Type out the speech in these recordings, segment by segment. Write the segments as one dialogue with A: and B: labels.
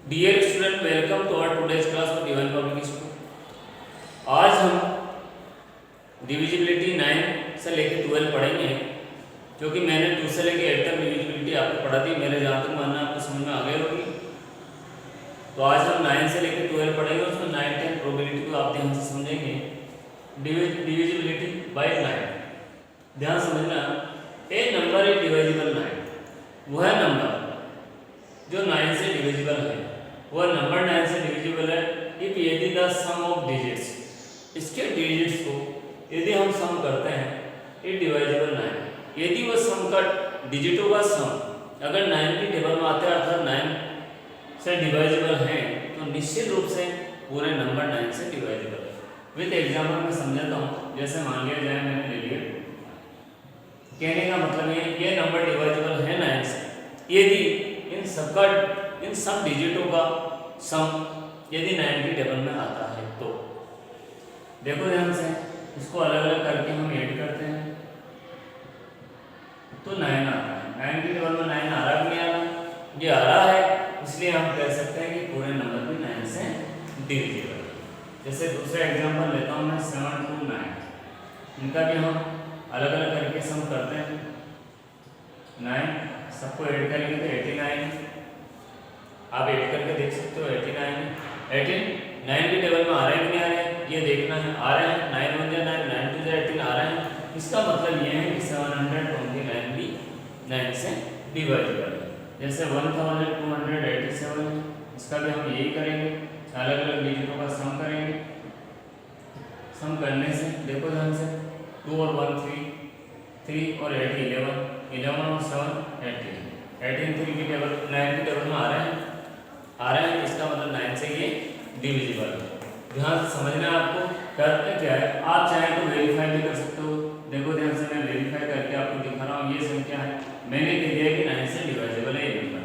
A: Dear student, welcome to our today's class of Divine public school. आज हम divisibility 9 से लेकर 12 पढ़ेंगे, क्योंकि मैंने 2 से लेकर 8 तक डिविजिबिलिटी आपको पढ़ा दी। मेरे जहाँ तक मानना आपको समझ में आ गई होगी। तो आज हम 9 से लेकर 12 पढ़ेंगे, उसमें 9, 10 प्रोबेबिलिटी को आप ध्यान से समझेंगे। डिविजिबिलिटी बाय 9, ध्यान समझना। ए नंबर इज डिविजिबल 9, वह नंबर जो 9 से डिविजिबल है, वह नंबर 9 से डिविजिबल है इफ यदि द सम ऑफ डिजिट्स, इसके डिजिट्स को यदि हम सम करते हैं, इट डिविजिबल 9, यदि वह सम का डिजिटों का सम अगर 9 की टेबल में आते हैं अर्थात 9 से डिविजिबल है, तो निश्चित रूप से पूरे नंबर 9 से डिविजिबल है। विद एग्जाम्पल में समझाता हूँ। जैसे मान लिया जाए मैंने ले लिया, कहने का मतलब ये नंबर डिविजिबल है 9 से यदि इन सब डिजिटों का सम यदि 9 की टेबल में आता है। तो देखो ध्यान से, इसको अलग अलग करके हम ऐड करते हैं तो 9 आता है। 9 की टेबल में 9 आ रहा कि नहीं आ रहा? ये आ रहा है, इसलिए हम कह सकते हैं कि पूरे नंबर भी 9 से डिविजिबल है। जैसे दूसरा एग्जांपल लेता हूँ मैं, 7 to 9, इनका भी हम अलग अलग करके सम करते हैं। 9 सबको ऐड करेंगे तो 89, आप ऐड करके देख सकते हो। 18 9 की टेबल में आ रहे हैं कि नहीं आ रहे हैं, ये देखना है। आ रहे हैं, 9 1 9, 9 2 18 आ रहे हैं। इसका मतलब ये है कि 729 भी 9 से डिविजिबल है। जैसे 1287, इसका भी हम यही करेंगे, अलग अलग डिजिटों का सम करेंगे। सम करने से देखो ध्यान से, 2 और 1 3 और 8 11 और 7 18 3 की टेबल 9 की टेबल में आ रहे हैं, इसका मतलब 9 से ये डिविजिबल है। ध्यान से समझना है आपको। करते क्या है, आप चाहें तो वेरीफाई भी कर सकते हो। देखो ध्यान से, मैं वेरीफाई करके आपको दिखा रहा हूँ। ये संख्या है, मैंने कह दिया कि 9 से डिविजिबल है ये नंबर,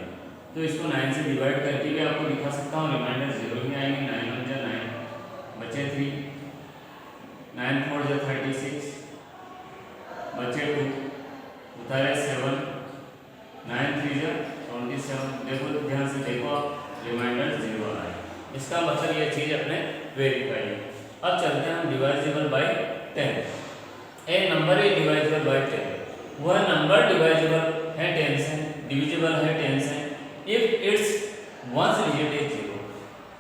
A: तो इसको 9 से डिवाइड करके भी आपको दिखा सकता हूँ। रिमाइंडर 0 ही आएंगे। 9 1 9 बचे 3, 9 4 36 बचे 2, उतारे 7, 9 3 27। देखो ध्यान से, देखो आप, रिमाइंडर 0 आ रहा है, इसका मतलब ये चीज़ अपने वेरीफाई है। अब चलते हैं हम divisible by 10। A number is divisible bye 10, वह नंबर डिविजिबल है 10 से, डिविजिबल है 10 से if it's ones digit is 0,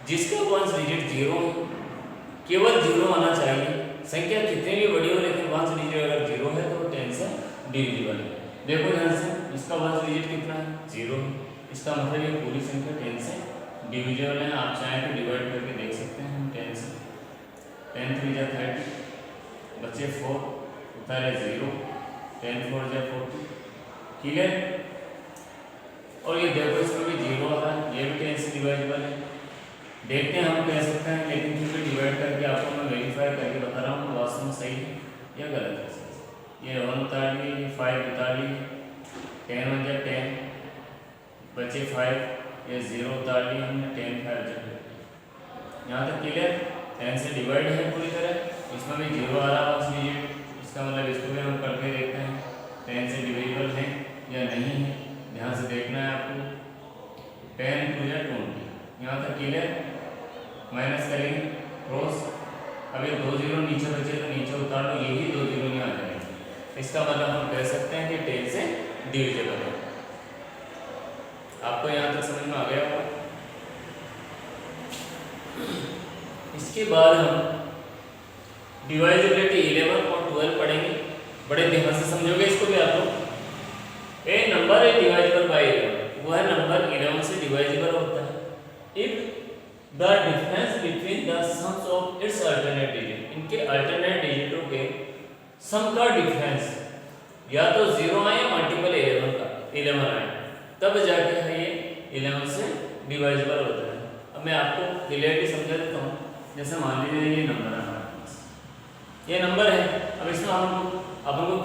A: जिसका वंस डिजिट 0 है, केवल 0 आना चाहिए। संख्या कितनी भी बड़ी हो, लेकिन वंस डिजिट अगर 0 है तो 10 से डिविजिबल है। देखो ध्यान से, इसका वंस डिजिट कितना है? 0 है। इसका मतलब ये पूरी संख्या 10 से डिविजिबल है। आप चाहें तो डिवाइड करके देख सकते हैं हम 10 से। 10 3 30, बचे 4, उतारे 0, 10 4 40, क्लियर। और ये देखो, इसमें भी 0 आ रहा है, ये भी 10 से डिविजिबल है। देखते हैं, हम कह सकते हैं, लेकिन क्योंकि डिवाइड करके आपको मैं वेरीफाई करके बता रहा हूँ वास्तव में सही है या गलत है। ये 1 उतार लिए, ये 5 उतार लिए, 10 1 10, बचे 5, ये 0 उतार लिए हमने, 10 5 यहाँ तक क्लियर। 10 से डिवाइड है पूरी तरह, इसमें भी 0 आ रहा है उस डिजिट, इसका मतलब इसको भी हम करके देखते हैं 10 से डिविजिबल है या नहीं है। ध्यान से देखना है आपको। 10 2 20, यहाँ तक क्लियर। माइनस करेंगे, क्रॉस। अब ये 2 0 नीचे बचे तो नीचे उतार लो, यही 2 0 नहीं आ जाएंगे। इसका मतलब हम कह सकते हैं कि 10 से डिविजिबल है। आपको यहाँ तक समझ में आ गया होगा। इसके बाद हम डिविजिबिलिटी 11 और 12 पढ़ेंगे। बड़े ध्यान से समझोगे इसको भी आप लोग। A number is divisible by 11, वह नंबर 11 से डिविजिबल होता है if the difference between the sums of its alternate digit, इनके अल्टरनेट डिजिटों के सम का डिफरेंस या तो 0 आए या मल्टीपल 11 आए, तब जाके है ये 11 से डिविजिबल होता है। अब मैं आपको क्लियरली समझा देता हूँ। जैसे मान लीजिए ये नंबर है हमारे पास, ये नंबर है। अब इसमें हमको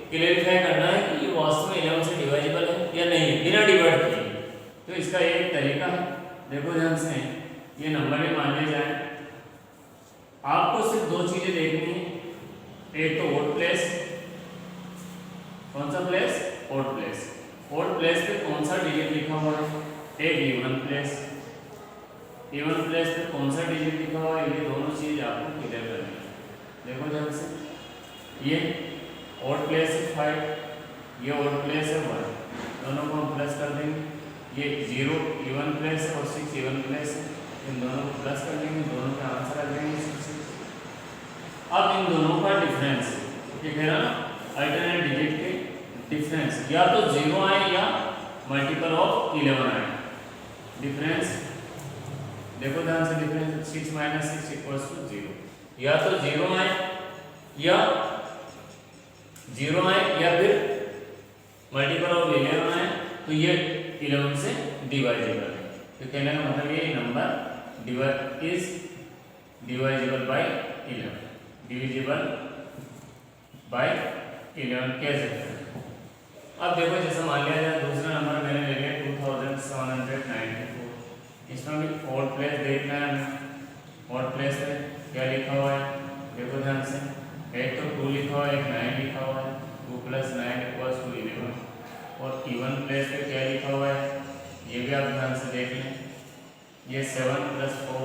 A: क्लियरिफाई करना है कि ये वास्तव में 11 से डिविजिबल है या नहीं है, बिना डिवाइड किए। तो इसका एक तरीका है, देखो ध्यान से, ये नंबर ही मान लिया जाए। आपको सिर्फ 2 चीजें देखनी है। एक तो ओड प्लेस, कौन सा place? Odd place. Odd place पे कौन सा डिजिट लिखा हुआ है? एक इवन प्लेस, इवन प्लेस पे कौन सा डिजिट लिखा हुआ है, ये दोनों चीज आपको क्लियर करनी है। देखो ध्यान से, ये ऑड प्लेस है 5, ये ऑड प्लेस है 1, दोनों को हम प्लस कर देंगे। ये 0 इवन प्लेस है और 6 इवन प्लेस है, इन दोनों को प्लस कर देंगे, दोनों का आंसर आ जाएंगे 6। अब इन दोनों का डिफरेंस, ये कह रहा ना अल्टरनेट डिजिट के डिफरेंस या तो 0 आए या मल्टीपल ऑफ 11 आए। डिफरेंस देखो ध्यान से, डिफरेंस 6 - 6 = 0, या तो 0 आए या 0 आए या फिर मल्टीपल ऑफ 11 आए, तो ये 11 से डिवाइजेबल है। तो कहने का मतलब ये number is divisible by 11, divisible by 11 कह सकते हैं। अब देखो जैसे मान लिया जाए दूसरा नंबर मैंने ले लिया 2794, इसमें भी ऑड प्लेस देखना है हमें। ऑड प्लेस में क्या लिखा हुआ है, देखो ध्यान से, एक तो 2 लिखा हुआ है, एक 9 लिखा हुआ है, 2 + 9 = 11। और इवन प्लेस पे क्या लिखा हुआ है, ये भी आप ध्यान से देख लें, ये 7 + 4,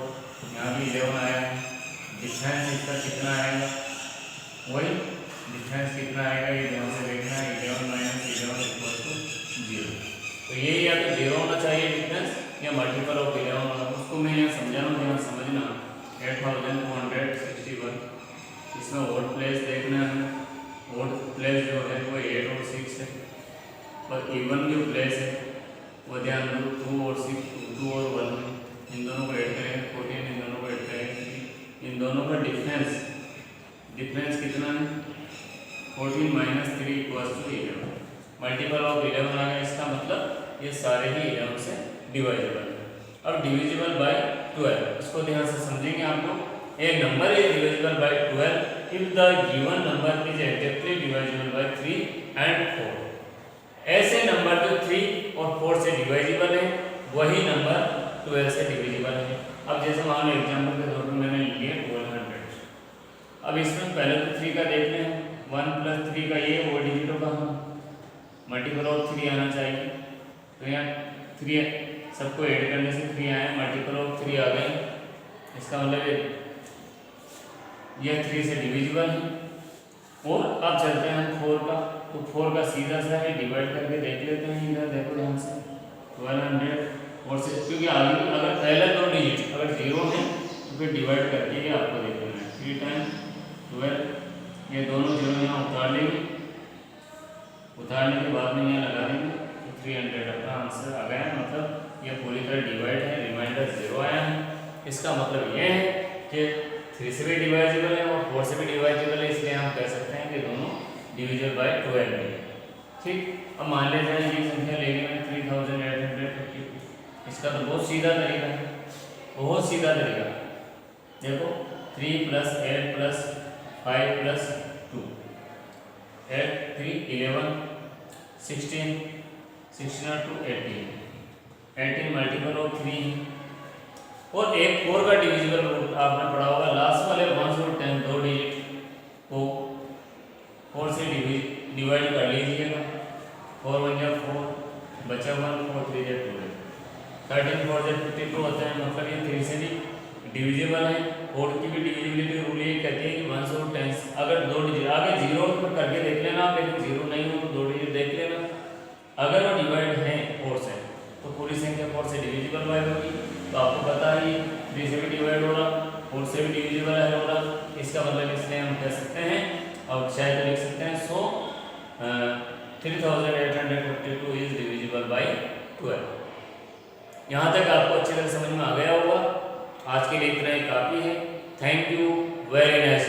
A: यहाँ भी 11 आया है। डिफरेंस इसका कितना आएगा, वही डिफरेंस कितना आएगा ये ध्यान से देखना है, 11 - 11 = 0। तो ये या तो 0 होना चाहिए डिफरेंस या मल्टीपल ऑफ 11 होना। उसको मैं यहाँ समझा रहा हूँ, यहाँ समझना। 8261, इसमें ऑड प्लेस देखना है, ऑड प्लेस जो है वो 8 और 6 है, और इवन जो प्लेस है वो ध्यान दो 2 और 6, 2 और 1 है, इन दोनों को ऐड करेंगे 14, इन दोनों को ऐड करेंगे, इन दोनों का डिफरेंस कितना है, 14 - 3 = 11। मल्टीपल ऑफ 11 आ गया, इसका मतलब ये सारे ही 11 से डिवाइजेबल है। अब डिविजिबल बाय 12, इसको ध्यान से समझेंगे आप लोग। A number is divisible by 12 if the given number is exactly divisible by 3 and 4। ऐसे नंबर जो 3 और 4 से डिवाइजिबल है वही नंबर 12 से डिविजिबल है। अब जैसे मान लो एग्जांपल के तौर पर मैंने लिया 1200। अब इसमें पहले तो 3 का देख लें, 1 + 3 का ये वो डिजिट होगा, मल्टीपल ऑफ 3 आना चाहिए। तो यहाँ 3 सबको ऐड करने से 3 आए, मल्टीपल ऑफ 3 आ गए, इसका मतलब ये 3 से डिविजिबल है। और अब चलते हैं 4 का, तो 4 का सीधा सा है, डिवाइड करके देख लेते हैं। इधर देखो ध्यान से, 1200 और से, क्योंकि आगे अगर पहले 2 डिजिट अगर 0 है तो फिर डिवाइड करके ये आपको देख लेना है। 3 × 12, ये दोनों 0 यहाँ उतार लेंगे, उतारने के बाद में यहाँ लगा देंगे, तो 300 अपना आंसर आ गया। मतलब ये पूरी तरह डिवाइड है, रिमाइंडर 0 आया है। इसका मतलब ये है कि 3 से भी डिवाइजेबल है और 4 से भी डिवाइजेबल है, इसलिए हम कह सकते हैं कि दोनों डिविजिबल बाय 12 है। ठीक, अब मान लेते हैं ये संख्या लेनी है 3852, इसका तो बहुत सीधा तरीका है, बहुत सीधा तरीका। देखो 3 + 8 + 5 + 2, 8 3 11 16, 16 और 2 18, 18 मल्टीपल ऑफ 3 है। और एक 4 का डिविजिबल आपने पढ़ा होगा, लास्ट वाले 1 और 10 2 डिजिट को 4 से डिवाइड कर लीजिएगा। 4 × 1 = 4, बचा 1, 4 × 3 = 2, 13 4 × 52 होता है। मतलब ये 3 से भी डिविजिबल है। 4 की भी डिविजिबिलिटी रूल ये कहती है कि 1 और 10 अगर 2 डिजिट आगे 0 पर करके देख लेना आप, लेकिन 0 नहीं हो तो 2 डिजिट देख लेना। अगर वो डिवाइड है 4 से तो पूरी संख्या 4 से डिविजिबल बाय होगी। तो आपको पता है 3 से भी डिवाइड हो रहा, 4 से भी डिविजिबल है हो रहा, इसका मतलब इसलिए हम कह सकते हैं और शायद लिख सकते हैं 3852 इज डिविजिबल बाय 12। यहाँ तक आपको अच्छी तरह समझ में आ गया होगा। आज के लिए इतना ही काफ़ी है। Thank you, very nice.